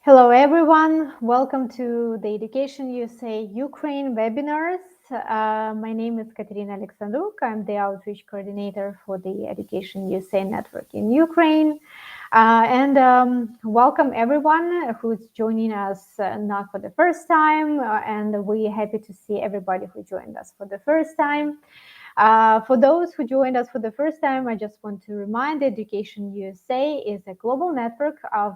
Hello, everyone. Welcome to the Education USA Ukraine webinars. My name is Katerina Alexandruk. I'm the outreach coordinator for the Education USA network in Ukraine. Welcome everyone who's joining us not for the first time, and we're happy to see everybody who joined us for the first time. For those who joined us for the first time, I just want to remind Education USA is a global network of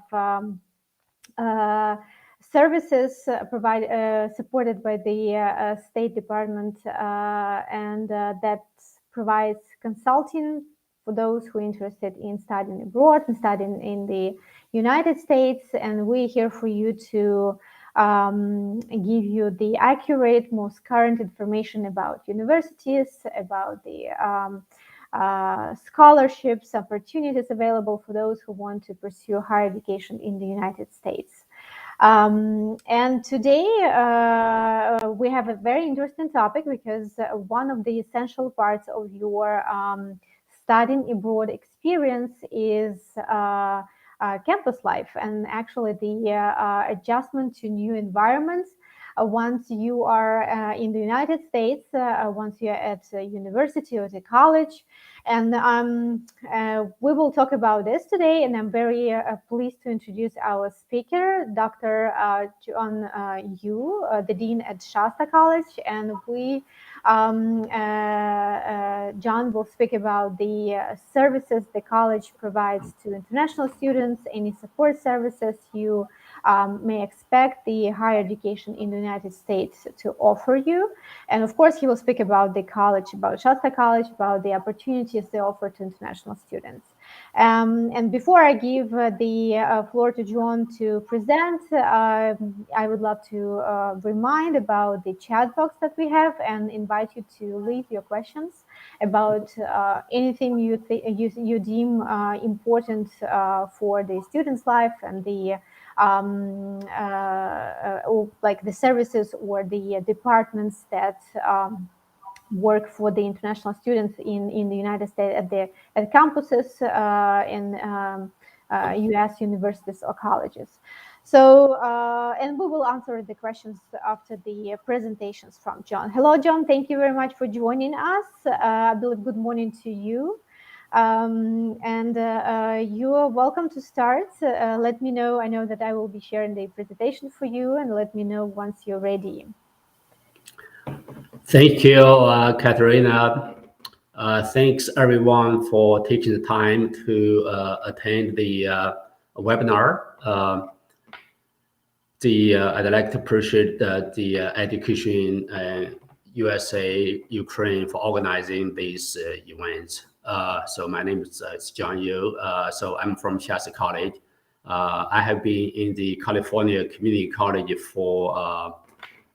services supported by the State Department and that provides consulting for those who are interested in studying abroad and studying in the United States. And we're here for you to give you the accurate, most current information about universities, about the scholarships, opportunities available for those who want to pursue higher education in the United States. And today we have a very interesting topic because one of the essential parts of your studying abroad experience is campus life, and actually the adjustment to new environments once you are in the United States, once you're at a university or at a college. And we will talk about this today, and I'm very pleased to introduce our speaker, Dr. John Yu, the Dean at Shasta College. And John will speak about the services the college provides to international students, any support services you may expect the higher education in the United States to offer you. And of course, he will speak about the college, about Shasta College, about the opportunities they offer to international students. And before I give the floor to John to present, I would love to remind about the chat box that we have and invite you to leave your questions about anything you deem important for the student's life and the like the services or the departments that work for the international students in the United States at campuses in U.S. universities or colleges. So, and we will answer the questions after the presentations from John. Hello, John. Thank you very much for joining us. I believe good morning to you. You are welcome to start. Let me know. I know that I will be sharing the presentation for you, and let me know once you're ready. Thank you, Katerina. Thanks everyone for taking the time to attend the webinar. I'd like to appreciate the Education USA Ukraine for organizing these events. So my name is Zhang Yu. So I'm from Shasta College. I have been in the California Community College for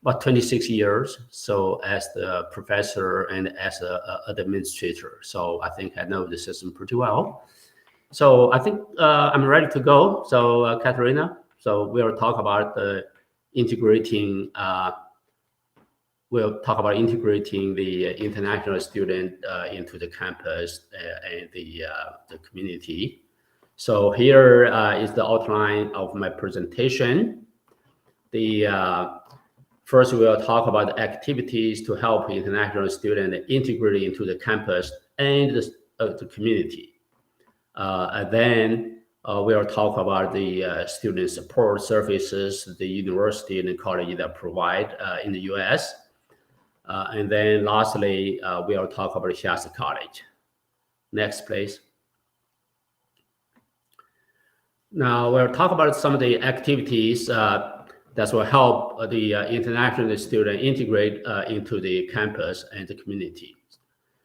about 26 years. So as the professor and as an administrator. So I think I know the system pretty well. So I think I'm ready to go. So Katerina, so we'll talk about integrating the international student into the campus and the community. So here is the outline of my presentation. First, we'll talk about the activities to help international students integrate into the campus and the community. And then we'll talk about the student support services the university and the college that provide in the U.S. And then lastly, we'll talk about Shasta College. Next, please. Now we'll talk about some of the activities that will help the international student integrate into the campus and the community.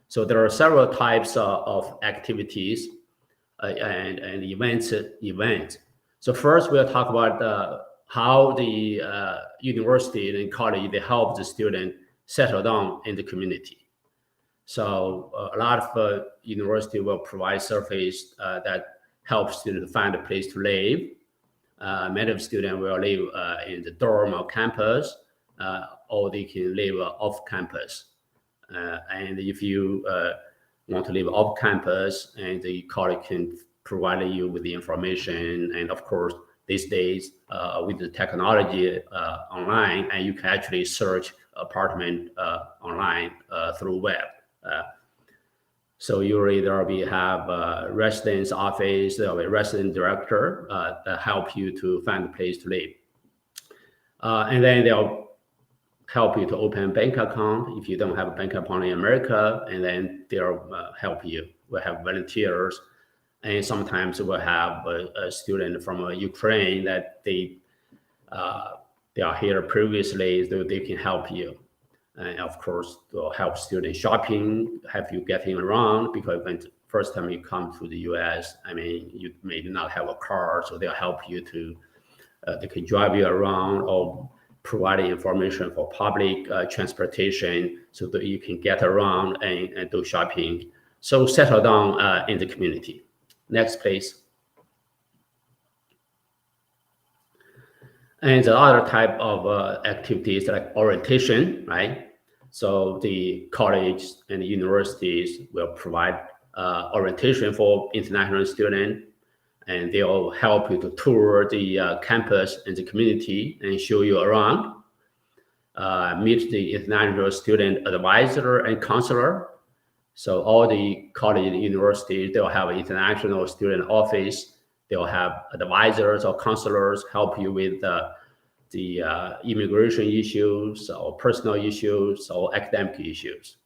So there are several types of activities and events. So first, we'll talk about how the university and college, they help the student settle down in the community. So a lot of university will provide services that help students find a place to live. Many of students will live in the dorm or campus, or they can live off campus. And if you want to live off campus, and the college can provide you with the information, and of course these days with the technology online, and you can actually search apartment online through web. So usually there will have a residence office, there will be a resident director that help you to find a place to live. And then they'll help you to open a bank account if you don't have a bank account in America, and then they'll help you. We'll have volunteers, and sometimes we'll have a student from Ukraine that they are here previously, so they can help you. And of course, they'll help students shopping, help you getting around, because when the first time you come to the US, I mean, you may not have a car, so they'll help you to, they can drive you around or provide information for public transportation so that you can get around and do shopping. So settle down in the community. Next, please. And the other type of activities like orientation, right? So the college and the universities will provide orientation for international students, and they'll help you to tour the campus and the community and show you around. Meet the international student advisor and counselor. So all the college and universities, they'll have an international student office. They'll have advisors or counselors help you with the immigration issues or personal issues or academic issues.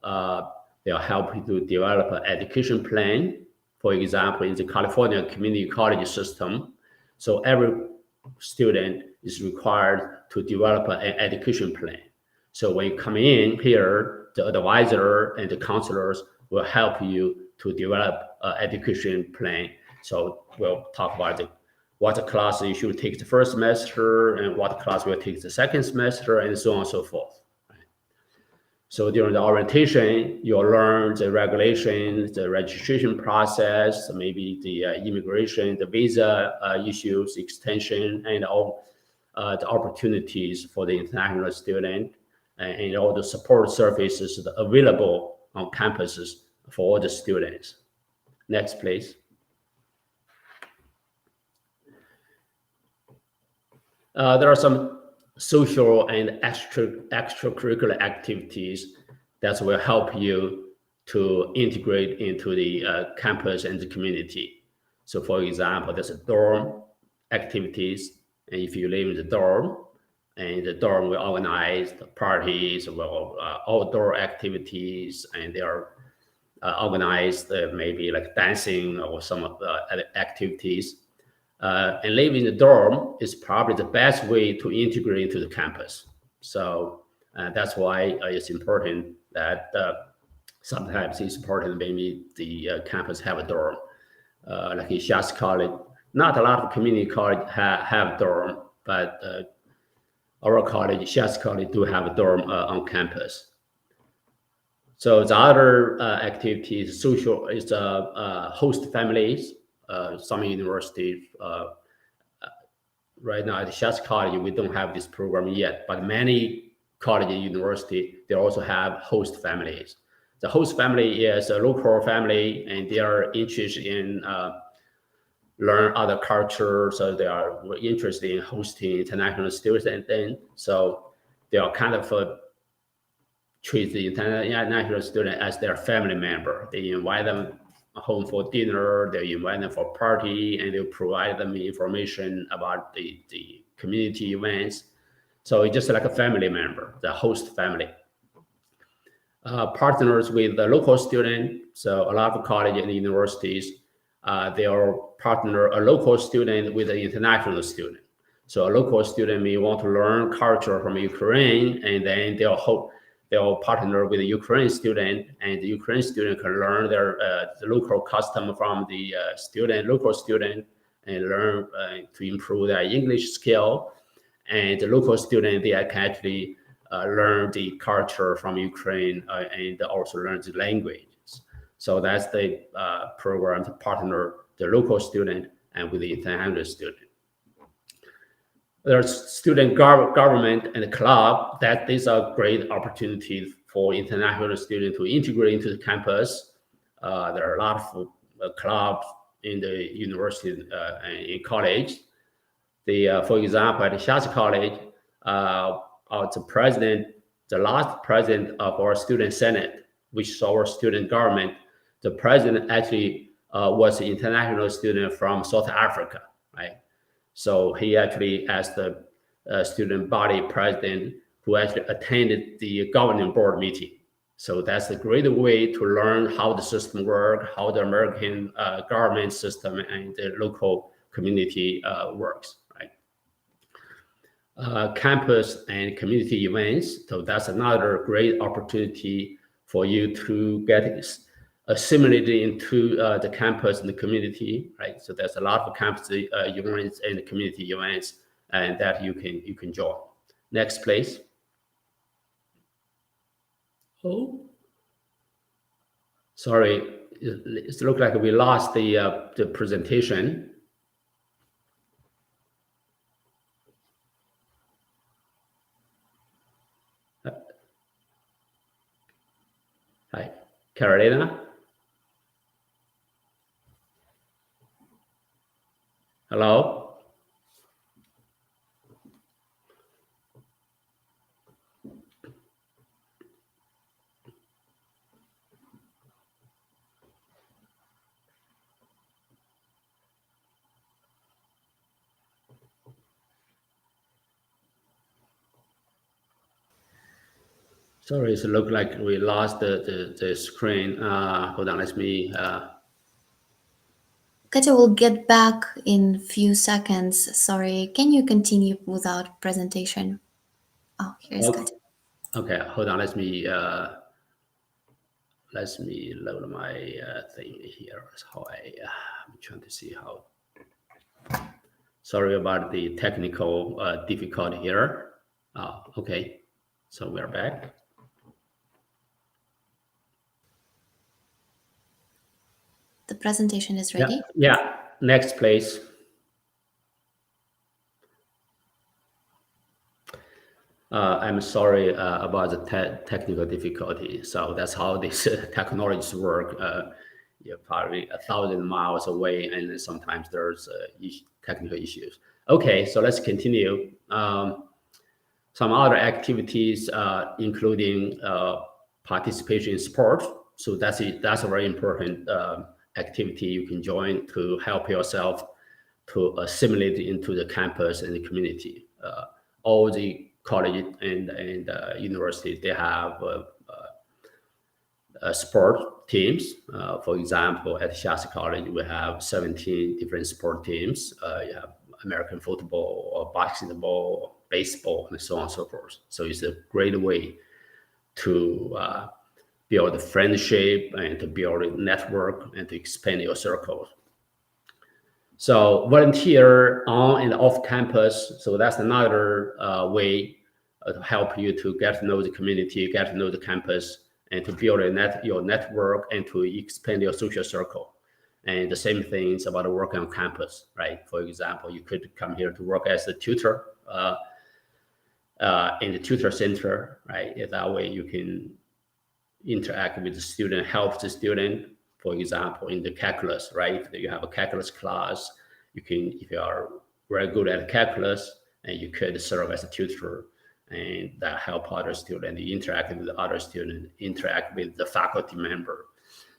They'll help you to develop an education plan. For example, in the California community college system, so every student is required to develop an education plan. So when you come in here, the advisor and the counselors will help you to develop an education plan. So we'll talk about what class you should take the first semester and what class will take the second semester, and so on and so forth. So during the orientation, you'll learn the regulations, the registration process, maybe the immigration, the visa issues, extension, and all the opportunities for the international student, and all the support services available on campuses for all the students. Next, please. There are some social and extracurricular activities that will help you to integrate into the campus and the community. So for example, there's a dorm activities, and if you live in the dorm, and the dorm will organize the parties, outdoor activities, and they are organized maybe like dancing or some of the other activities. And living in the dorm is probably the best way to integrate into the campus. So that's why it's important that sometimes it's important maybe the campus have a dorm. Like in Shasta College, not a lot of community college have dorm, but our college, Shasta College, do have a dorm on campus. So the other activity is social, is host families. Some universities, right now at Shasta College, we don't have this program yet, but many college and university, they also have host families. The host family is a local family, and they are interested in learn other cultures, so they are interested in hosting international students, and so they are kind of treat the international student as their family member. They invite them home for dinner, they invite them for party, and they provide them information about the community events. So it's just like a family member, the host family. Partners with the local student. So a lot of college and universities, they are partner a local student with an international student. So a local student may want to learn culture from Ukraine, and then they'll partner with a Ukrainian student, and the Ukrainian student can learn their the local custom from the local student, and learn to improve their English skill. And the local student, they can actually learn the culture from Ukraine and also learn the languages. So that's the program to partner the local student and with the international student. There's student government and club. That is a great opportunity for international students to integrate into the campus. There are a lot of clubs in the university and in college. For example, at Shasta College, the last president of our student senate, which is our student government, the president actually was an international student from South Africa, right? So he actually, as the student body president, who actually attended the governing board meeting. So that's a great way to learn how the system works, how the American government system and the local community works, right? Campus and community events. So that's another great opportunity for you to get assimilated into the campus and the community, right? So there's a lot of campus events and community events, and that you can join. Next, please. Oh, sorry, it looks like we lost the presentation. Hi, Carolina. Hello. Sorry, it looked like we lost the screen. Hold on, let me. Katya will get back in few seconds. Sorry, can you continue without presentation? Oh, here's Katya. Okay, hold on. Let me load my thing here. How I'm trying to see how. Sorry about the technical difficulty here. Okay, so we're back. The presentation is ready. Yeah. Next, please. I'm sorry about the technical difficulty. So that's how these technologies work. You're probably 1,000 miles away, and sometimes there's technical issues. Okay, so let's continue. Some other activities, including participation in sport. So that's a very important activity you can join to help yourself to assimilate into the campus and the community. All the college and universities, they have sport teams. For example, at Shasta College, we have 17 different sport teams. You have American football, or basketball, baseball, and so on and so forth. So it's a great way to build a friendship and to build a network and to expand your circle. So volunteer on and off campus. So that's another way to help you to get to know the community, get to know the campus, and to build your network and to expand your social circle. And the same things about working on campus, right? For example, you could come here to work as a tutor in the tutor center, right? That way you can interact with the student, help the student. For example, in the calculus, right? You have a calculus class. You can, if you are very good at calculus, and you could serve as a tutor, and that help other students interact with the other student, interact with the faculty member.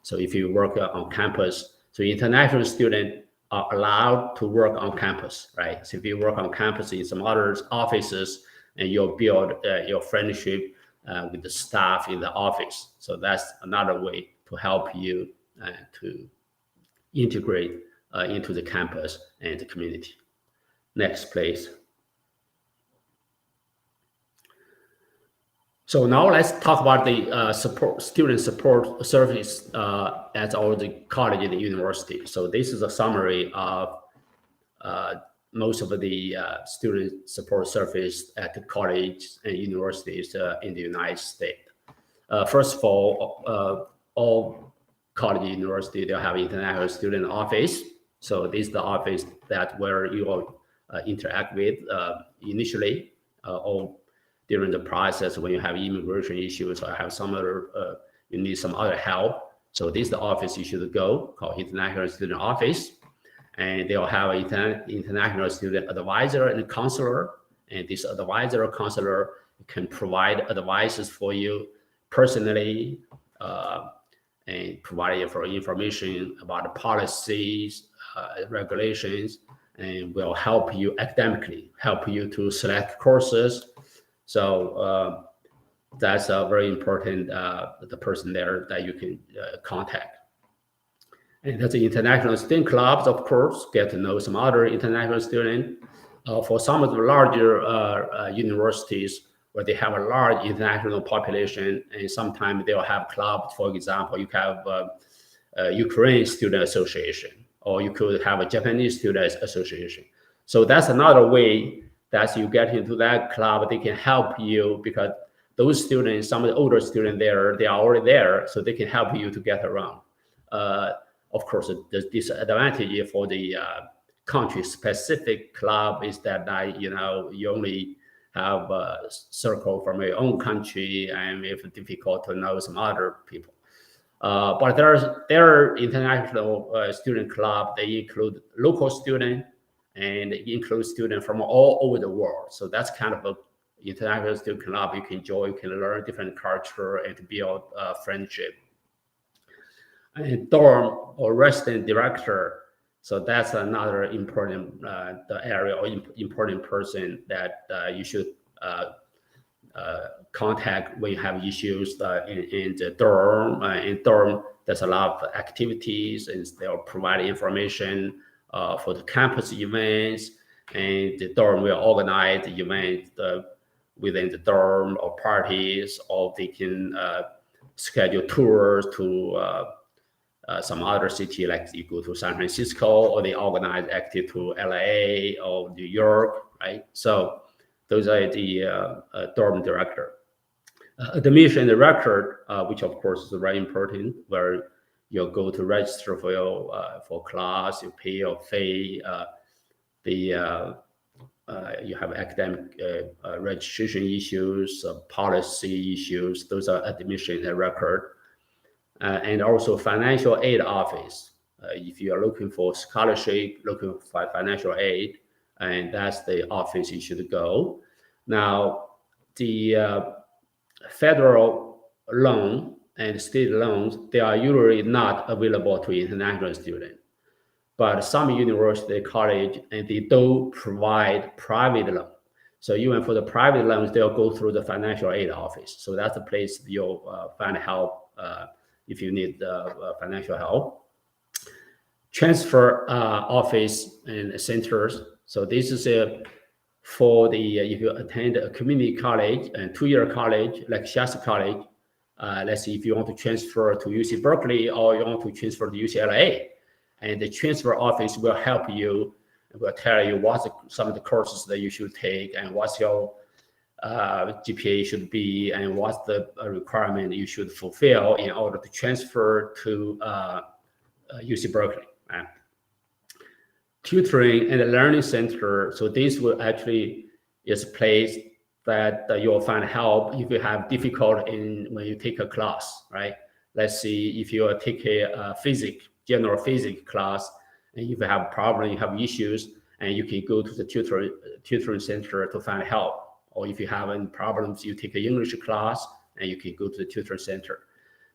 So if you work on campus, so international students are allowed to work on campus, right? So if you work on campus in some other offices, and you'll build your friendship with the staff in the office. So that's another way to help you to integrate into the campus and the community. Next, please. So now let's talk about the student support service at all the college and the university. So this is a summary of most of the student support service at the college and universities in the United States. First of all college and university, they'll have international student office. So this is the office that where you will interact with initially or during the process when you have immigration issues or have some other, you need some other help. So this is the office you should go, called International Student Office. And they'll have an international student advisor and counselor. And this advisor or counselor can provide advices for you personally, and provide you for information about the policies, regulations, and will help you academically, help you to select courses. So that's a very important, the person there that you can contact. And that's the international student clubs, of course, get to know some other international students. For some of the larger universities where they have a large international population, and sometimes they'll have clubs. For example, you have Ukraine Student Association, or you could have a Japanese Student Association. So that's another way that you get into that club. They can help you because those students, some of the older students there, they are already there, so they can help you to get around. Of course, the disadvantage for the country-specific club is that you only have a circle from your own country, and it's difficult to know some other people. But there are international student club. They include local students and include students from all over the world. So that's kind of a international student club you can enjoy. You can learn different culture and to build friendship. And dorm or resident director. So that's another important area or important person that you should contact when you have issues in the dorm. In dorm, there's a lot of activities, and they'll provide information for the campus events, and the dorm will organize the events within the dorm or parties, or they can schedule tours to some other city, like you go to San Francisco, or they organize active to LA or New York, right? So those are the dorm director. Admission record, which of course is very important, where you'll go to register for your for class, you pay your fee, you have academic registration issues, policy issues. Those are admission record. And also financial aid office. If you are looking for scholarship, looking for financial aid, and that's the office you should go. Now, the federal loan and state loans, they are usually not available to international students. But some university, college, and they do provide private loan. So even for the private loans, they'll go through the financial aid office. So that's the place you'll find help if you need financial help. Transfer office and centers. So this is for the if you attend a community college and two-year college like Shasta College. Let's see if you want to transfer to UC Berkeley or you want to transfer to UCLA, and the transfer office will help you. Will tell you what's some of the courses that you should take and what's your GPA should be, and what's the requirement you should fulfill in order to transfer to UC Berkeley. Tutoring and Learning Center. So this will actually is a place that you'll find help if you have difficulty when you take a class, right? Let's see if you take a general physics class, and if you have a problem, you have issues, and you can go to the tutoring center to find help. Or if you have any problems, you take an English class, and you can go to the tutoring center.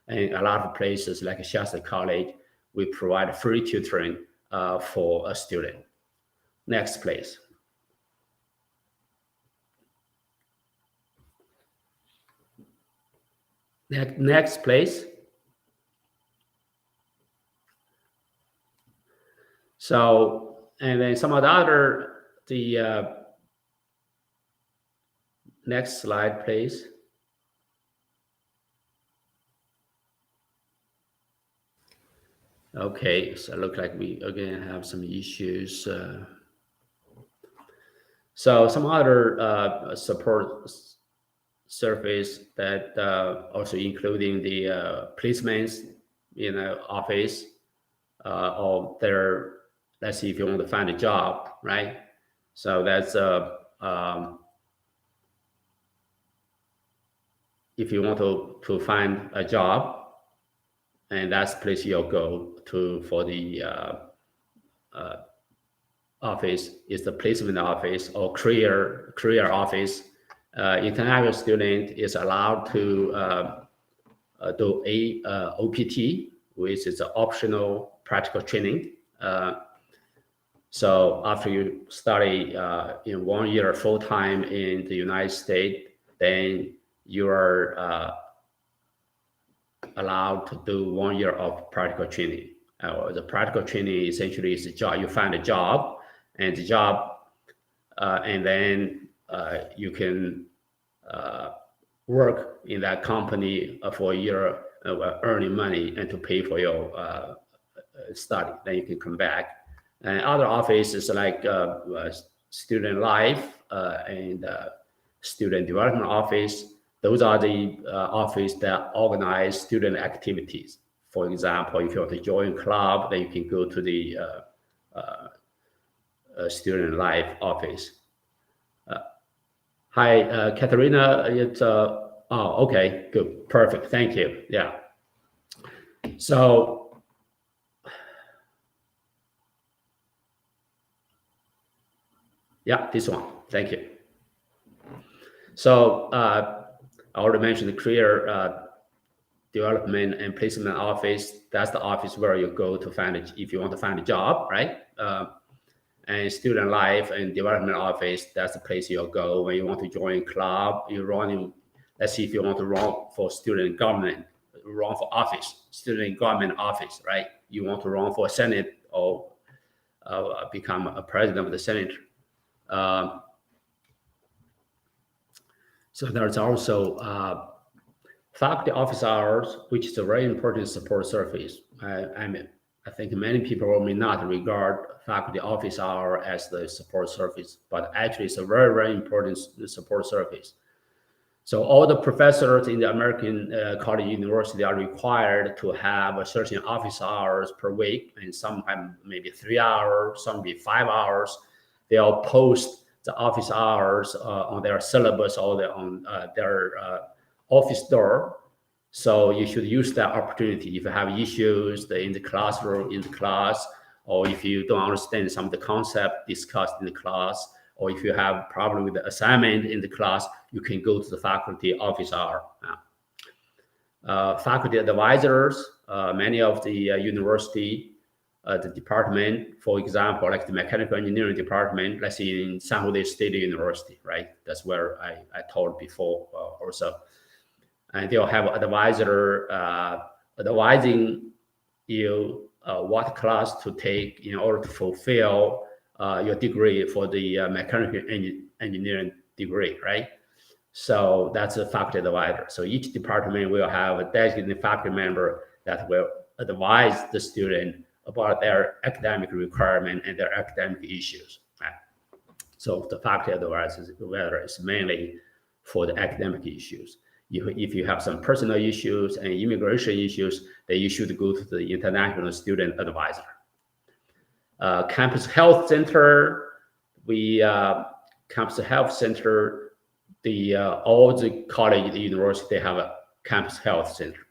And a lot of places like Shasta College, we provide free tutoring for a student. Next, please. Next, please. So, and then some of the other, next slide, please. Okay, so it looks like we again have some issues. So some other support service that also including the placements in the office or their, let's see if you want to find a job, right? So that's if you want to find a job, and that's the place you'll go to for the office. Is the placement office or career office. International student is allowed to do a OPT, which is an optional practical training. So after you study in 1 year full-time in the United States, then you are allowed to do 1 year of practical training. The practical training essentially is a job. You find a job, and the job, and then you can work in that company for a year, earning money and to pay for your study. Then you can come back. And other offices like student life and student development office. Those are the office that organize student activities. For example, if you want to join a club, then you can go to the student life office. Hi, Katerina. It's okay, good, perfect, thank you. Yeah. So yeah, this one. Thank you. So I already mentioned the career development and placement office. That's the office where you go to find it if you want to find a job, right? And student life and development office, that's the place you'll go when you want to join a club. You're running, let's see if you want to run for student government, run for office, student government office, right? You want to run for Senate or become a president of the Senate. So there's also faculty office hours, which is a very important support service. I think many people may not regard faculty office hour as the support service, but actually it's a very, very important support service. So all the professors in the American college university are required to have a certain office hours per week, and sometimes maybe 3 hours, some maybe 5 hours. They'll post the office hours on their syllabus or on their office door. So you should use that opportunity. If you have issues in the classroom, in the class, or if you don't understand some of the concept discussed in the class, or if you have problem with the assignment in the class, you can go to the faculty office hour. Faculty advisors, many of the university, the department, for example, like the mechanical engineering department, let's say in San Jose State University, right? That's where I taught before also. And they'll have an advisor advising you what class to take in order to fulfill your degree for the mechanical engineering degree, right? So that's a faculty advisor. So each department will have a designated faculty member that will advise the student about their academic requirement and their academic issues. Right? So the faculty advisor is mainly for the academic issues. If you have some personal issues and immigration issues, then you should go to the international student advisor. Campus health center, campus health center, all the college, the university, they have a campus health center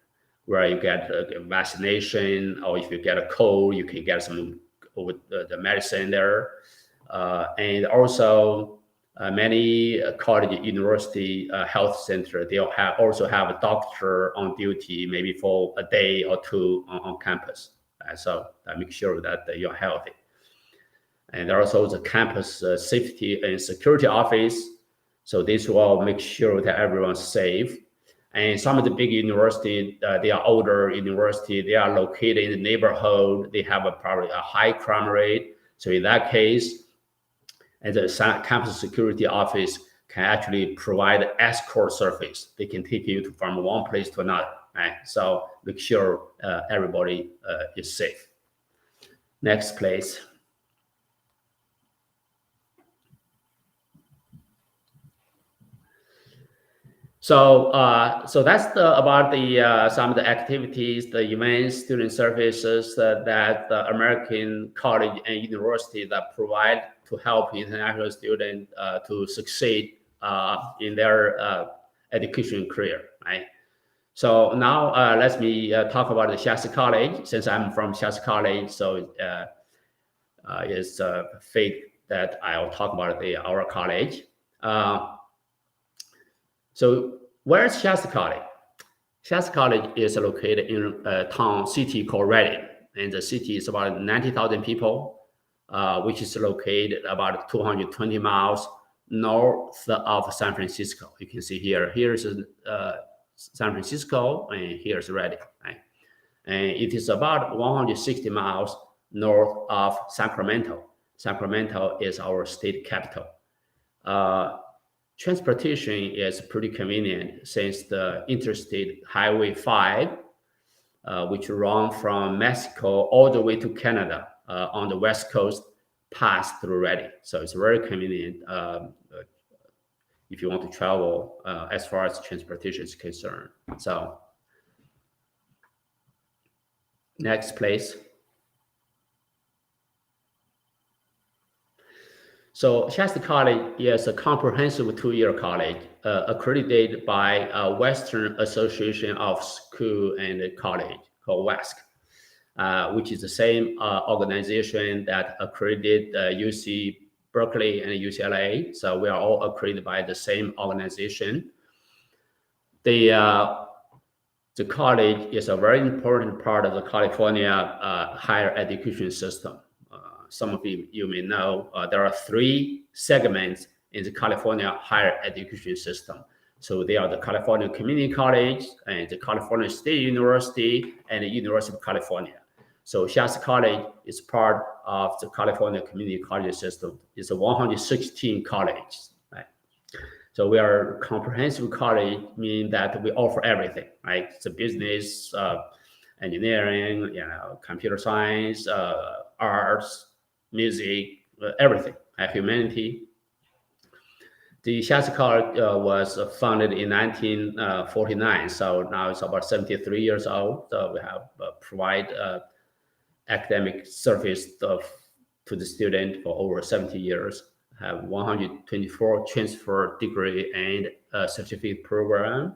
where you get a vaccination, or if you get a cold, you can get some with the medicine there. And also many college, university health center, they'll also have a doctor on duty, maybe for a day or two on campus. So make sure that you're healthy. And also the campus safety and security office. So this will make sure that everyone's safe. And some of the big universities, they are older university, they are located in the neighborhood, they have probably a high crime rate. So in that case, and the campus security office can actually provide escort service. They can take you from one place to another, right? So make sure everybody is safe. Next, please. So that's about some of the activities, the events, student services that the American college and university that provide to help international students to succeed in their education career, right? So now let me talk about the Shasta College. Since I'm from Shasta College, so it's fate that I'll talk about our college. So where's Shasta College? Shasta College is located in a city called Redding, and the city is about 90,000 people, which is located about 220 miles north of San Francisco. You can see here. Here's San Francisco, and here's Redding. Right? And it is about 160 miles north of Sacramento. Sacramento is our state capital. Transportation is pretty convenient since the Interstate Highway 5, which runs from Mexico all the way to Canada on the West Coast, pass through Redding. So it's very convenient if you want to travel as far as transportation is concerned. So next, please. So Shasta College is a comprehensive two-year college accredited by Western Association of School and College, called WASC, which is the same organization that accredited UC Berkeley and UCLA. So we are all accredited by the same organization. The college is a very important part of the California higher education system. Some of you may know there are three segments in the California higher education system. So they are the California Community College and the California State University and the University of California. So Shasta College is part of the California Community College system. It's a 116 colleges, right? So we are a comprehensive college, meaning that we offer everything, right? It's a business, engineering, computer science, arts, music, everything, humanity. The Shasta College was founded in 1949, so now it's about 73 years old. So we have provide academic service to the student for over 70 years. Have 124 transfer degree and certificate program,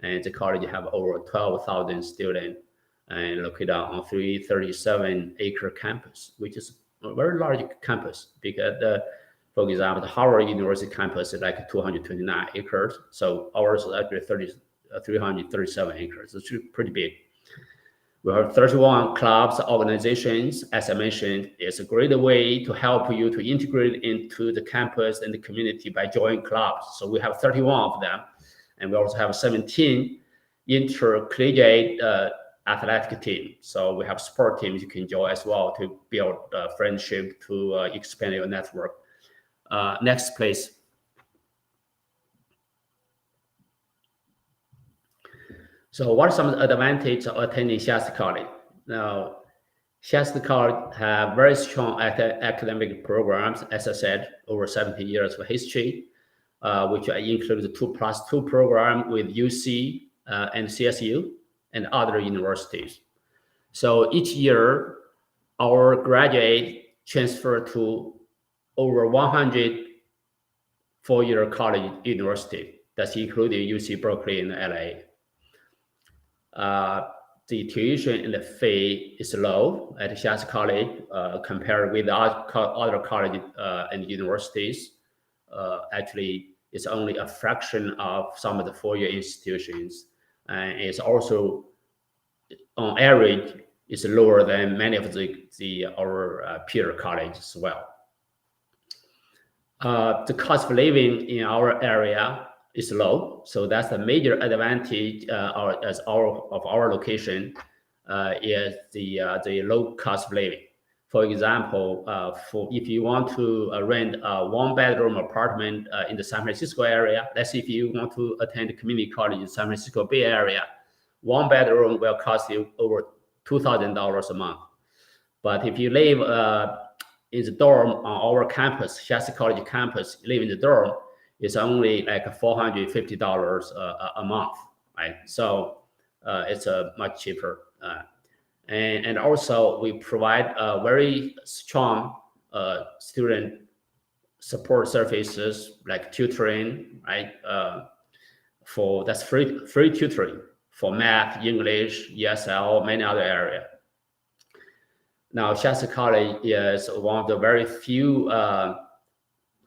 and the college have over 12,000 students and located on 337-acre campus, which is a very large campus because, for example, the Howard University campus is like 229 acres. So ours is actually 337 acres. It's pretty big. We have 31 clubs, organizations. As I mentioned, it's a great way to help you to integrate into the campus and the community by joining clubs. So we have 31 of them. And we also have 17 intercollegiate athletic team. So we have sport teams you can join as well to build friendship, to expand your network. Next, please. So what are some of the advantages of attending Shasta College? Now, Shasta College have very strong academic programs, as I said, over 70 years of history, which include the 2+2 program with UC and CSU and other universities. So each year, our graduates transfer to over 100 four-year college university. That's including UC Berkeley and LA. The tuition and the fee is low at Shasta College compared with other colleges and universities. Actually, it's only a fraction of some of the four-year institutions. And it's also, on average, is lower than many of our peer colleges as well. The cost of living in our area is low, so that's the major advantage of our location is the low cost of living. For example, if you want to rent a one-bedroom apartment in the San Francisco area, let's say if you want to attend a community college in San Francisco Bay Area, one bedroom will cost you over $2,000 a month. But if you live in the dorm on our campus, Shasta College campus, live in the dorm, it's only like $450 a month, right? So it's much cheaper. And also we provide very strong student support services like tutoring, right? That's free tutoring for math, English, ESL, many other areas. Now, Shasta College is one of the very few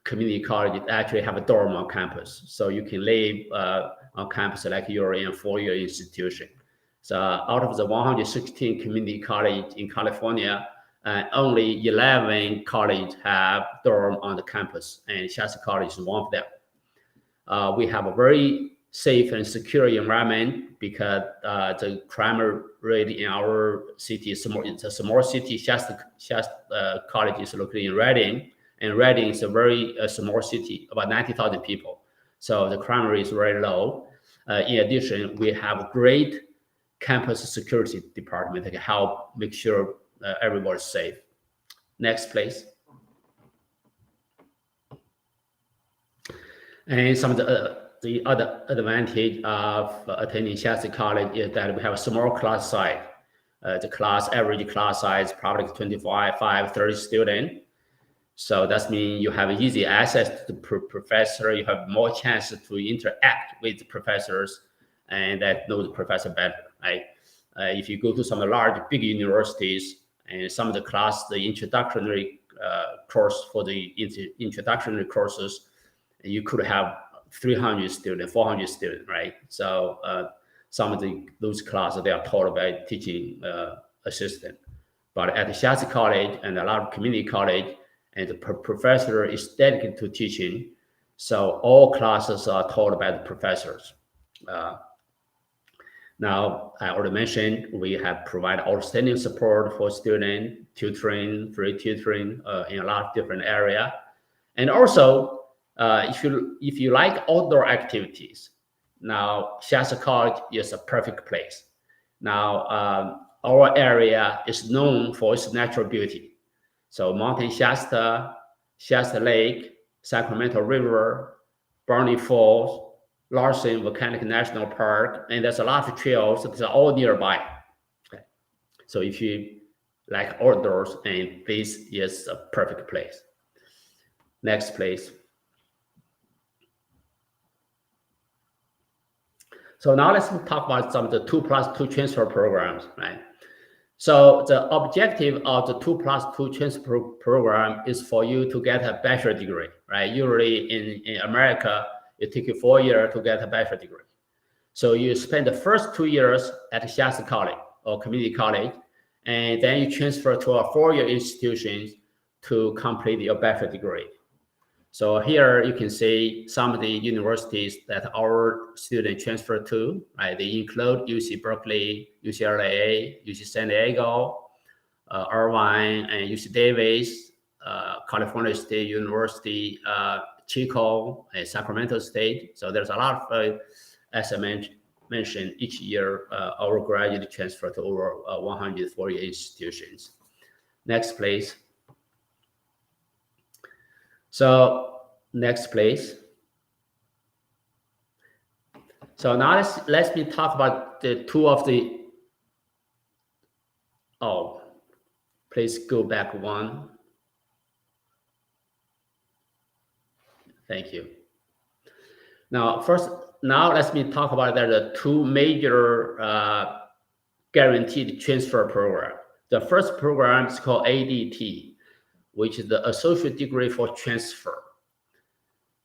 community colleges that actually have a dorm on campus. So you can live on campus like you're in a four-year institution. So out of the 116 community colleges in California, only 11 colleges have dorm on the campus, and Shasta College is one of them. We have a very safe and secure environment because the crime rate in our city is small. It's a small city. Shasta College is located in Redding, and Redding is a very small city, about 90,000 people. So the crime rate is very low. In addition, we have a great campus security department that can help make sure everybody's safe. Next, please. And some of the other advantage of attending Shasta College is that we have a small class size. The average class size probably 25, 30 students. So that means you have easy access to the professor. You have more chance to interact with the professors and that know the professor better, right? If you go to some large, big universities and some of the class, the introductory course for the introductory courses, you could have 300 students, 400 students, right? So some of those classes, they are taught by teaching assistant. But at the Shasta College and a lot of community college, and the professor is dedicated to teaching. So all classes are taught by the professors. Now, I already mentioned, we have provided outstanding support for student tutoring, free tutoring in a lot of different areas. And also, if you like outdoor activities, now Shasta College is a perfect place. Now, our area is known for its natural beauty. So Mountain Shasta, Shasta Lake, Sacramento River, Barney Falls, Larson Volcanic National Park, and there's a lot of trails that are all nearby. Okay. So if you like outdoors, and this is a perfect place. Next, please. So now let's talk about some of the 2+2 transfer programs, right? So the objective of the 2+2 transfer program is for you to get a bachelor degree, right? Usually in America, it takes you 4 years to get a bachelor degree. So you spend the first 2 years at Shasta College or community college, and then you transfer to a 4-year institution to complete your bachelor degree. So here you can see some of the universities that our students transfer to, right? They include UC Berkeley, UCLA, UC San Diego, Irvine, and UC Davis, California State University, Chico, and Sacramento State. So there's a lot of, as I mentioned, each year our graduate transfer to over 140 institutions. Next, please. So next, please. So now let me talk about the two of the. Oh, please go back one. Thank you. Now let me talk about the two major guaranteed transfer program. The first program is called ADT, which is the Associate Degree for Transfer.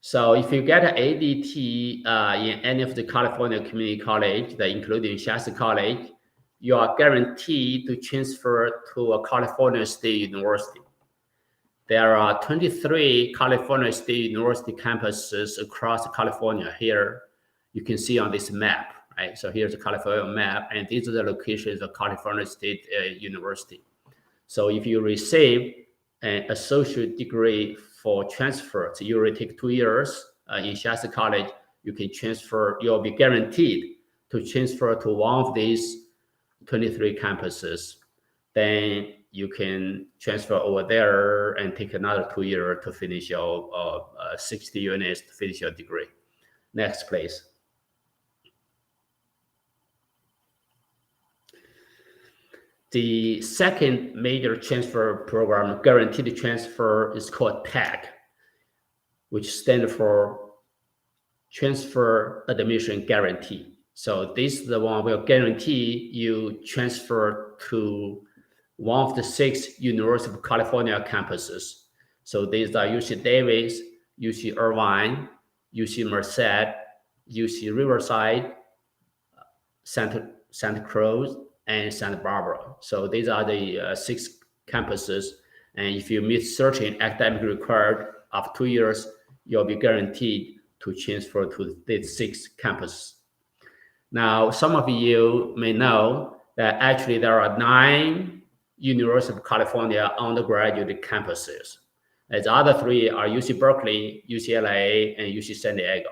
So if you get an ADT in any of the California community college, including Shasta College, you are guaranteed to transfer to a California State University. There are 23 California State University campuses across California. Here, you can see on this map, right? So here's the California map, and these are the locations of California State University. So if you receive an associate degree for transfer, so you already take 2 years in Shasta College, you can transfer, you'll be guaranteed to transfer to one of these 23 campuses. Then you can transfer over there and take another 2 years to finish your 60 units to finish your degree. Next, please. The second major transfer program, guaranteed transfer, is called TAG, which stands for Transfer Admission Guarantee. So this is the one will guarantee you transfer to one of the 6 University of California campuses. So these are UC Davis, UC Irvine, UC Merced, UC Riverside, Santa Cruz, and Santa Barbara. So these are the 6 campuses. And if you meet certain academic required of 2 years, you'll be guaranteed to transfer to these 6 campuses. Now, some of you may know that actually there are 9 University of California undergraduate campuses. As the other 3 are UC Berkeley, UCLA, and UC San Diego.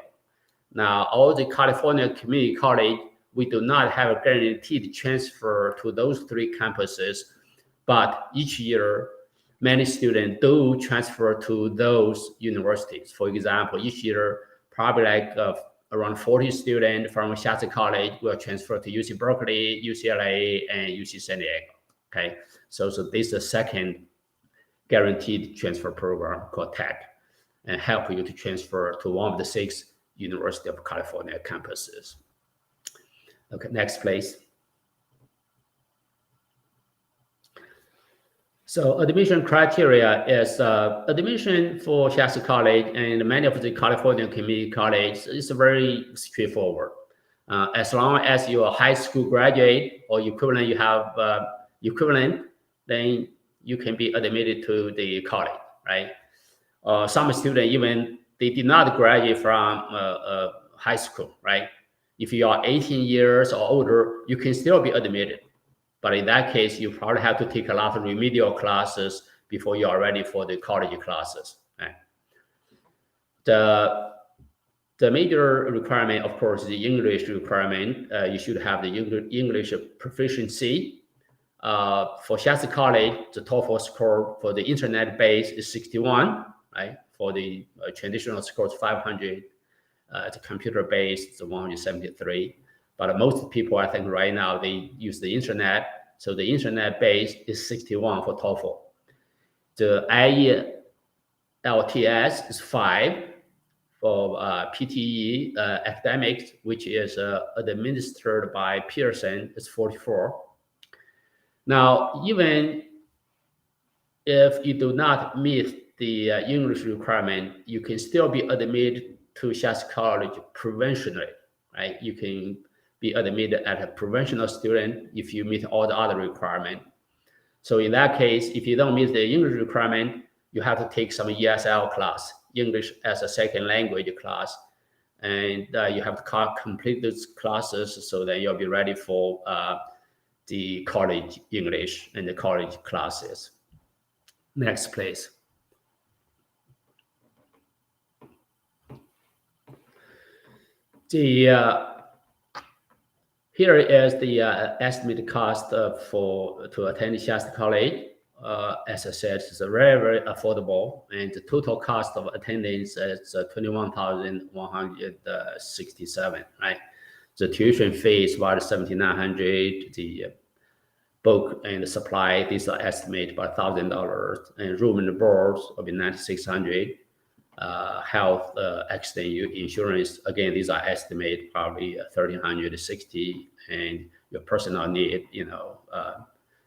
Now, all the California community college, we do not have a guaranteed transfer to those 3 campuses, but each year, many students do transfer to those universities. For example, each year, probably like around 40 students from Shasta College will transfer to UC Berkeley, UCLA, and UC San Diego. Okay, so this is the second guaranteed transfer program called TAC, and help you to transfer to one of the 6 University of California campuses. Okay, next please. So admission criteria is admission for Shasta College and many of the California community colleges is very straightforward. As long as you're a high school graduate or equivalent, you have equivalent, then you can be admitted to the college, right? Some students even, they did not graduate from high school, right? If you are 18 years or older, you can still be admitted. But in that case, you probably have to take a lot of remedial classes before you are ready for the college classes. Right? The major requirement, of course, is the English requirement. You should have the English proficiency. For Shasta College, the TOEFL score for the internet base is 61, right? For the traditional scores, 500. The computer based is 173. But most people, I think right now, they use the internet. So the internet base is 61 for TOEFL. The IELTS is 5 for PTE academics, which is administered by Pearson, is 44. Now, even if you do not meet the English requirement, you can still be admitted to Shasta College provisionally, right? You can be admitted as a provincial student if you meet all the other requirements. So in that case, if you don't meet the English requirement, you have to take some ESL class, English as a second language class. And you have to complete those classes so that you'll be ready for the college English and the college classes. Next, please. Here is the estimated cost to attend Shasta College. As I said, it's very, very affordable, and the total cost of attendance is $21,167. Right, the tuition fee is about $7,900. The book and the supply, these are estimated by $1,000, and room and board will be $9,600. Health accident insurance, again, these are estimated probably $1,360, and your personal need,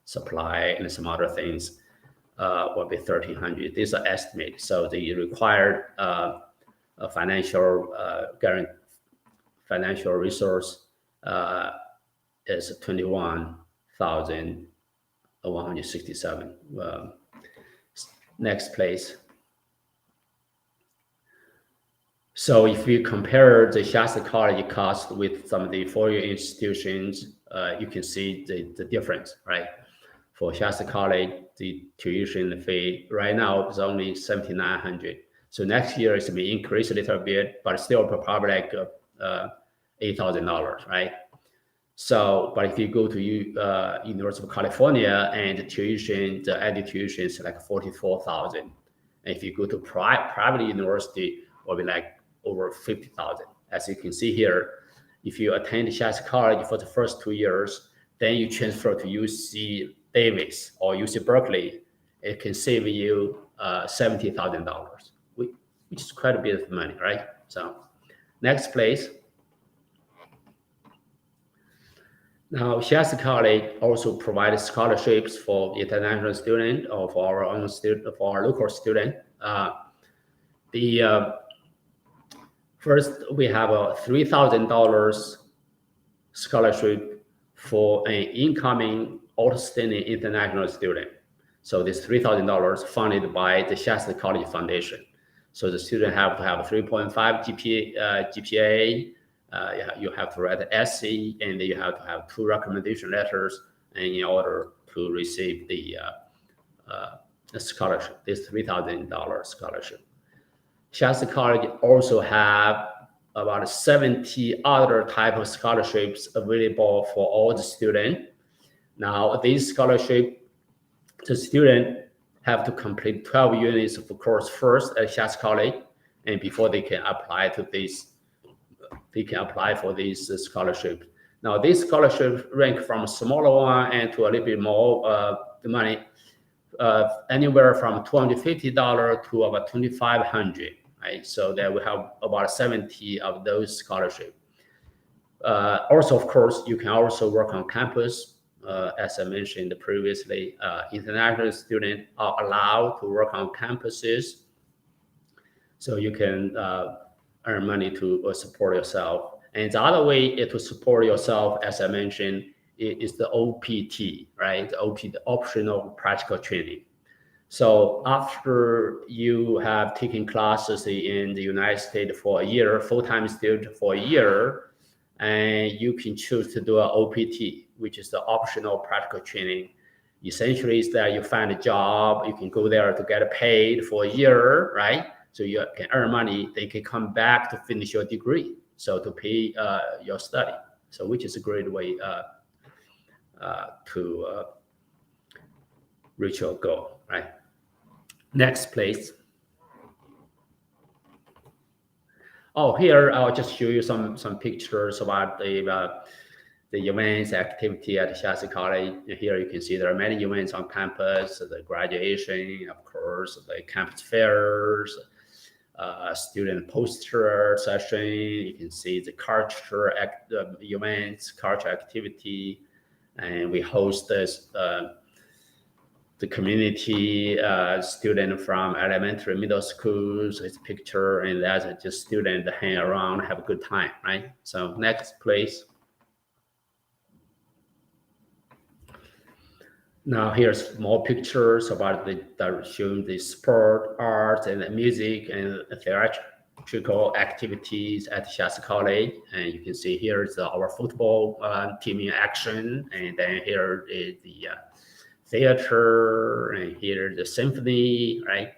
supply and some other things will be $1,300. These are estimated. So the required financial resource is $21,167. Next, please. So if you compare the Shasta College cost with some of the four-year institutions, you can see the difference, right? For Shasta College, the tuition fee right now is only $7,900. So next year it's going to increase a little bit, but still probably like $8,000, right? So, but if you go to University of California and the tuition, the added tuition is like $44,000. And if you go to private university, it will be like over $50,000. As you can see here, if you attend Shasta College for the first 2 years, then you transfer to UC Davis or UC Berkeley, it can save you $70,000, which is quite a bit of money, right? So next, please. Now, Shasta College also provides scholarships for international students or for our own student, for our local student. First, we have a $3,000 scholarship for an incoming outstanding international student. So this $3,000 funded by the Shasta College Foundation. So the student have to have a 3.5 GPA. You have to write an essay, and then you have to have 2 recommendation letters, and in order to receive the scholarship, this $3,000 scholarship. Shasta College also have about 70 other type of scholarships available for all the students. Now, these scholarships, the student have to complete 12 units of course first at Shasta College, and before they can apply to this, they can apply for these scholarships. Now, these scholarships rank from a smaller one and to a little bit more the money, anywhere from $250 to about $2,500. Right, so that we have about 70 of those scholarships. Also, of course, you can also work on campus. As I mentioned previously, international students are allowed to work on campuses. So you can earn money to support yourself. And the other way to support yourself, as I mentioned, is the OPT, right? The OPT, the optional practical training. So after you have taken classes in the United States for a year, full-time student for a year, and you can choose to do an OPT, which is the optional practical training. Essentially, is that you find a job, you can go there to get paid for a year, right? So you can earn money, then you can come back to finish your degree, so to pay your study. So which is a great way to reach your goal, right? Next, please. Oh, here I'll just show you some pictures about the events activity at Shasta College. Here you can see there are many events on campus: the graduation, of course, the campus fairs, student poster session. You can see the culture events, culture activity, and we host this. The community student from elementary, middle schools, it's a picture, and that's just student hang around, have a good time, right? So next, please. Now here's more pictures about showing the sport, art, and music, and theatrical activities at Shasta College. And you can see here is our football team in action, and then here is the theater, and here the symphony, right?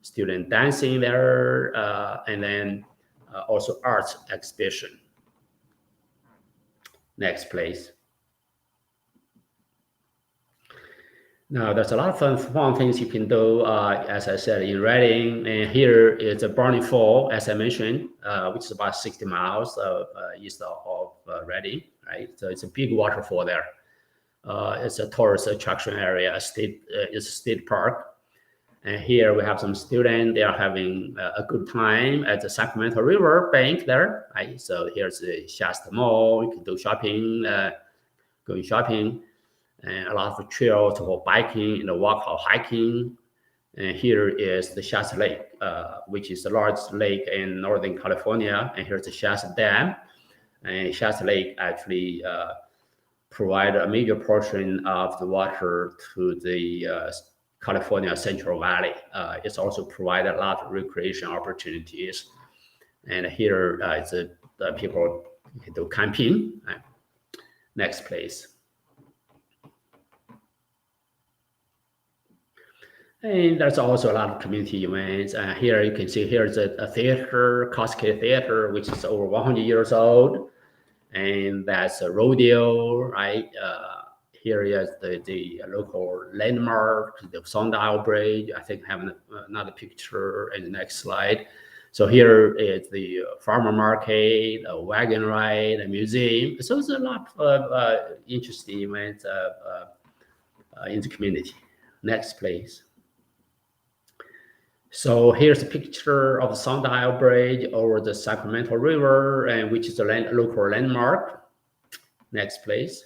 Student dancing there, and then also arts exhibition. Next, please. Now, there's a lot of fun things you can do, as I said, in Reading. And here is the Brownie Fall, as I mentioned, which is about 60 miles east of Reading, right? So it's a big waterfall there. It's a tourist attraction area. It's a state park. And here we have some students. They are having a good time at the Sacramento River bank there, right? So here's the Shasta Mall. You can do shopping, going shopping. And a lot of trails for biking and walk or hiking. And here is the Shasta Lake, which is the largest lake in Northern California. And here's the Shasta Dam. And Shasta Lake actually provide a major portion of the water to the California Central Valley. It's also provided a lot of recreation opportunities. And here it's the people can do camping. Right? Next, please. And there's also a lot of community events. Here you can see here's a theater, Cascade Theater, which is over 100 years old. And that's a rodeo, right? Here is the local landmark, the Sundial Bridge. I think I have another picture in the next slide. So here is the farmer market, a wagon ride, a museum. So there's a lot of interesting events in the community. Next, please. So here's a picture of the Sundial Bridge over the Sacramento River, and which is a local landmark. Next, please.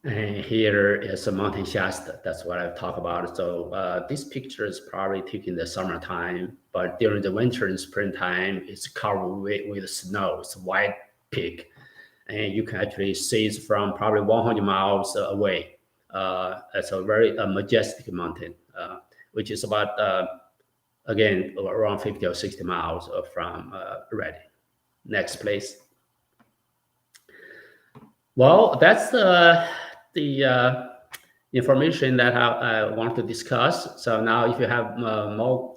And here is a mountain Shasta. That's what I talk about. So this picture is probably taken in the summertime, but during the winter and springtime, it's covered with snow. It's a white peak. And you can actually see it from probably 100 miles away. It's a very majestic mountain, which is about, again, around 50 or 60 miles from Reading. Next, please. Well, that's the information that I want to discuss. So now if you have more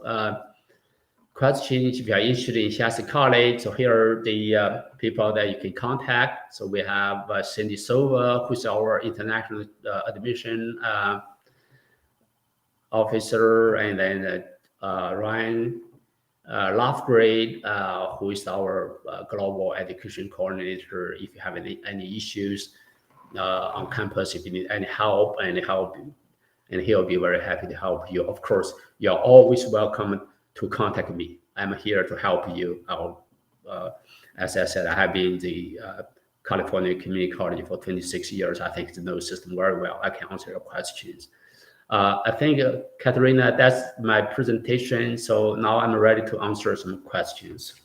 questions, if you are interested in Shasta College, so here are the people that you can contact. So we have Cindy Silva, who's our international admission officer, and then Ryan Lovegrade, who is our global education coordinator. If you have any issues on campus, if you need any help, and he'll be very happy to help you. Of course, you're always welcome to contact me. I'm here to help you. As I said, I have been in the California Community College for 26 years. I think the know system very well. I can answer your questions. I think, Katerina, that's my presentation. So now I'm ready to answer some questions.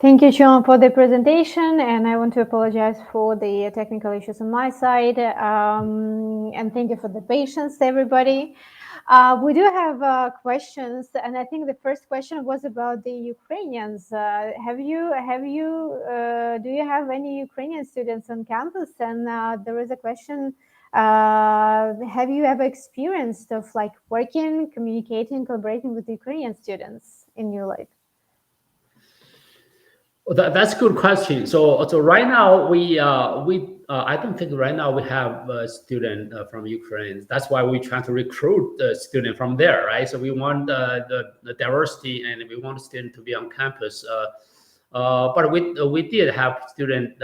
Thank you, Sean, for the presentation, and I want to apologize for the technical issues on my side, and thank you for the patience, everybody. We do have questions, and I think the first question was about the Ukrainians. Do you have any Ukrainian students on campus? And there is a question, have you ever experienced of like working, communicating, collaborating with Ukrainian students in your life? Well, that's a good question. So right now I don't think right now we have a student from Ukraine. That's why we try to recruit the student from there, right? So we want the diversity, and we want students to be on campus. But we did have students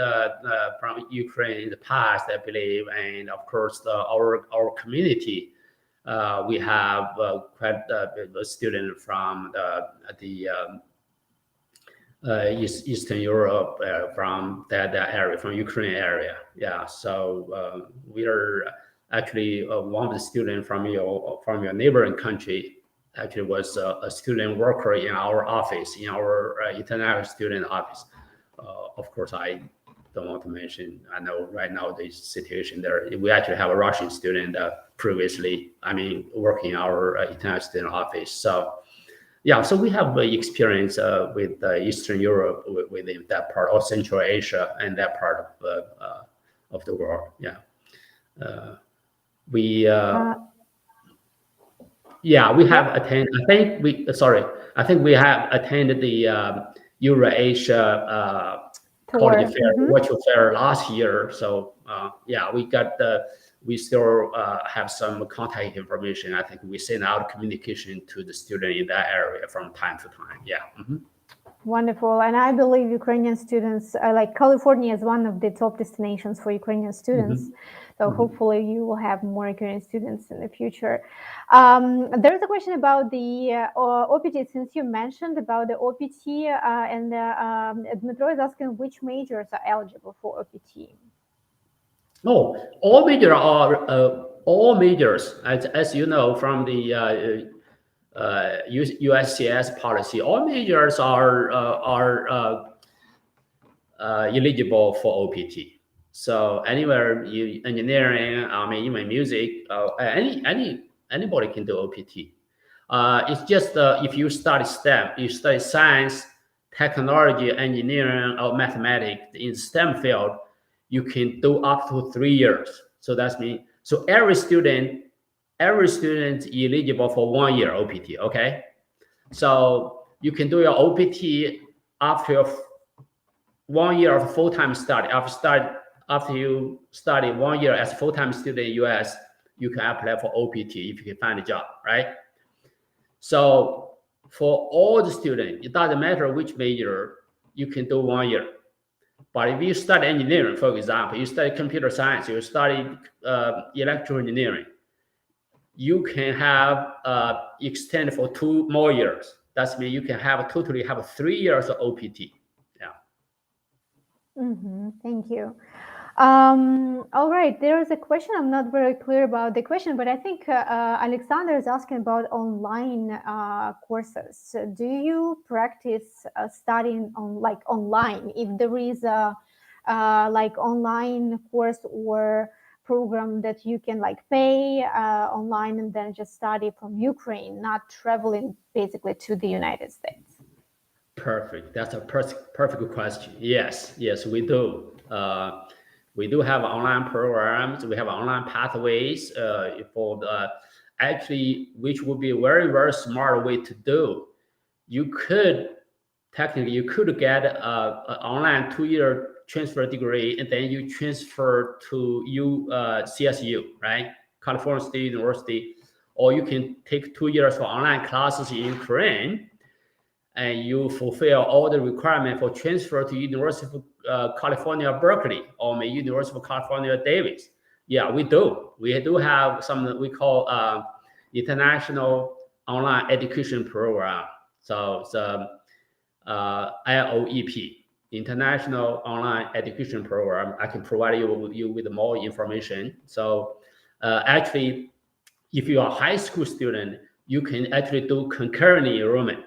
from Ukraine in the past, I believe, and of course our community. We have quite a student from the Eastern Europe, from that area, from Ukraine area. Yeah, so we are actually one of the students from your neighboring country actually was a student worker in our office, in our international student office. Of course, I don't want to mention, I know right now the situation there. We actually have a Russian student previously, working in our international student office. So yeah, so we have experience with Eastern Europe, within that part, or Central Asia, and that part of the world. Yeah, we have attended. I think we have attended the EuroAsia College Fair, virtual fair last year. So we still have some contact information. I think we send out communication to the student in that area from time to time. Yeah. Mm-hmm. Wonderful. And I believe Ukrainian students, like California is one of the top destinations for Ukrainian students. Mm-hmm. So hopefully you will have more Ukrainian students in the future. There is a question about the OPT, since you mentioned about the OPT, and Dmitro is asking which majors are eligible for OPT. No, all majors, as you know from the USCIS policy, all majors are eligible for OPT. So anywhere engineering, even music, anybody can do OPT. It's just if you study STEM, you study science, technology, engineering, or mathematics in STEM field, you can do up to 3 years. So that's me. So every student eligible for 1 year OPT. Okay, so you can do your OPT after your 1 year of full-time study. After you study 1 year as a full-time student in US, you can apply for OPT if you can find a job, right? So for all the students, it doesn't matter which major, you can do 1 year. But if you study engineering, for example, you study computer science, you study electrical engineering, you can have extend for 2 more years. That means you can totally have 3 years of OPT. Yeah. Mm-hmm. Thank you. All right, there is a question. I'm not very clear about the question, but I think Alexander is asking about online courses. So do you practice studying online? If there is a online course or program that you can pay online and then just study from Ukraine, not traveling basically to the United States. Perfect. That's a perfect question. Yes, we do. We do have online programs. We have online pathways for actually, which would be a very, very smart way to do. You could technically get an online 2-year transfer degree, and then you transfer to CSU, right? California State University, or you can take 2 years for online classes in Ukraine, and you fulfill all the requirements for transfer to University of California, Berkeley, or maybe University of California, Davis. Yeah, we do. We do have something we call International Online Education Program. So it's IOEP, International Online Education Program. I can provide you with more information. So actually, if you are a high school student, you can actually do concurrent enrollment.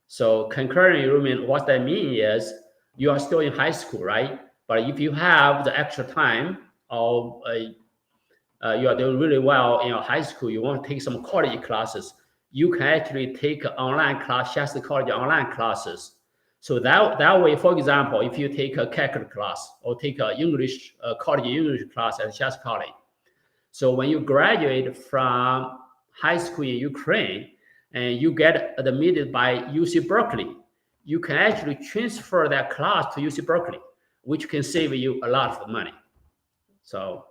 So concurrent enrollment, what that means is you are still in high school, right? But if you have the extra time, or you are doing really well in your high school, you want to take some college classes, you can actually take online class, Shasta College online classes. So that way, for example, if you take a calculus class or take a college English class at Shasta College, so when you graduate from high school in Ukraine, and you get admitted by UC Berkeley, you can actually transfer that class to UC Berkeley, which can save you a lot of money. So,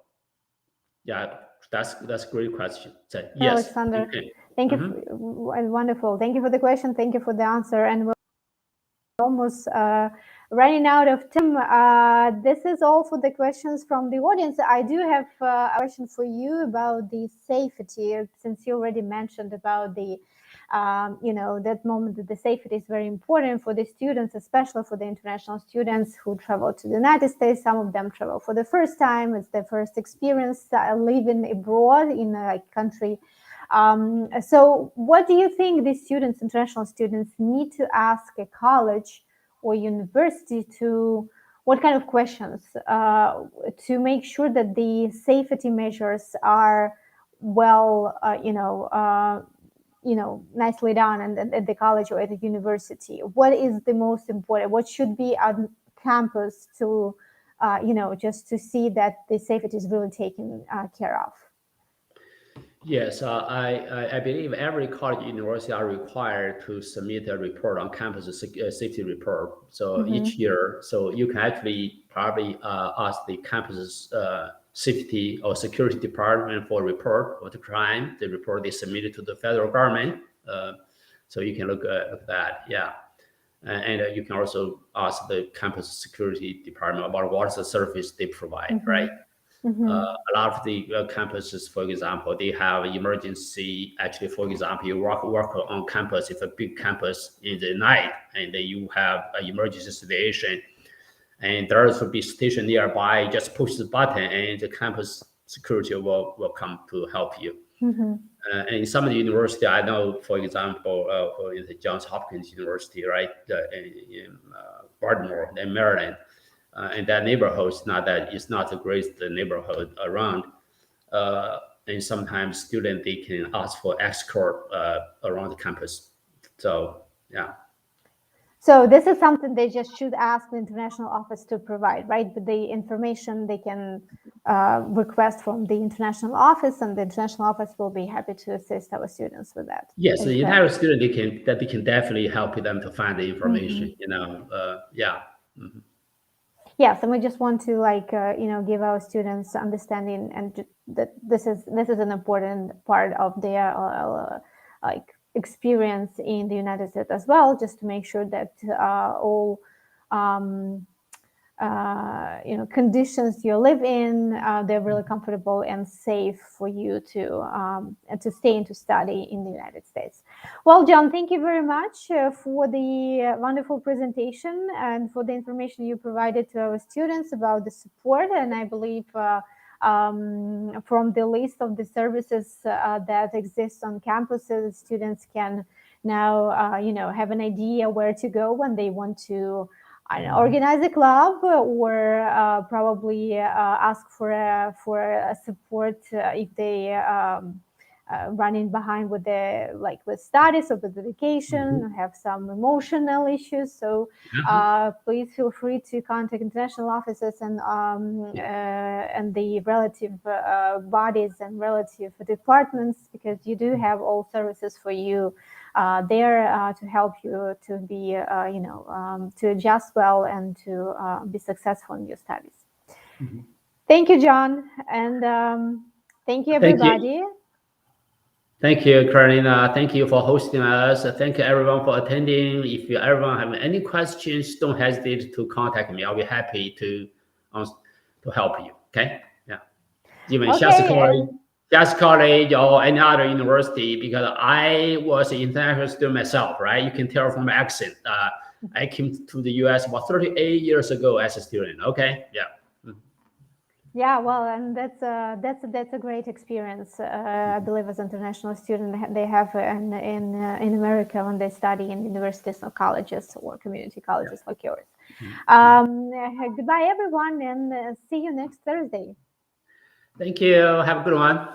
yeah, that's a great question. So, yes, Alexander, thank you. Wonderful. Thank you for the question. Thank you for the answer. And we're almost running out of time. This is all for the questions from the audience. I do have a question for you about the safety, since you already mentioned about the that moment that the safety is very important for the students, especially for the international students who travel to the United States. Some of them travel for the first time. It's their first experience living abroad in a country. So what do you think the students, international students, need to ask a college or university what kind of questions to make sure that the safety measures are well, nicely done at the college or at the university? What is the most important? What should be on campus to, just to see that the safety is really taken care of? Yes, I believe every college and university are required to submit a report on campus, a safety report. So each year, so you can actually probably ask the campus's safety or security department for a report of the crime, the report they submitted to the federal government. So you can look at that, yeah. And you can also ask the campus security department about what's the service they provide, right? A lot of the campuses, for example, they have emergency. Actually, for example, you work on campus, if a big campus in the night, and then you have an emergency situation, and there will be station nearby. Just push the button, and the campus security will come to help you. And in some of the university, I know, for example, in the Johns Hopkins University, right, in Baltimore, in Maryland. And that neighborhood is not the greatest neighborhood around. And sometimes students, they can ask for escort around the campus. So, yeah. So this is something they just should ask the international office to provide, right? But the information they can request from the international office, and the international office will be happy to assist our students with that. Yes, the entire student, they can definitely help them to find the information, yeah. Yes, and we just want to give our students understanding, and that this is an important part of their experience in the United States as well, just to make sure that all conditions you live in. They're really comfortable and safe for you to stay and to study in the United States. Well, John, thank you very much for the wonderful presentation and for the information you provided to our students about the support. And I believe from the list of the services that exist on campuses, students can now, have an idea where to go when they want to organize a club, or probably ask for a support if they running behind with with studies or with education, have some emotional issues. So please feel free to contact international offices and the relative bodies and relative departments, because you do have all services for you there to help you to be to adjust well and to be successful in your studies. Thank you, John, and thank you, everybody. Thank you, Karina. Thank you for hosting us. Thank you, everyone, for attending. If everyone have any questions, don't hesitate to contact me. I'll be happy to help you. Okay? Yeah. Even Shasta College or any other university, because I was an international student myself, right? You can tell from my accent. I came to the US about 38 years ago as a student. Okay? Yeah. Yeah, well, and that's a great experience. I believe as an international student, they have in America when they study in universities or colleges or community colleges like yours. Goodbye, everyone, and see you next Thursday. Thank you. Have a good one.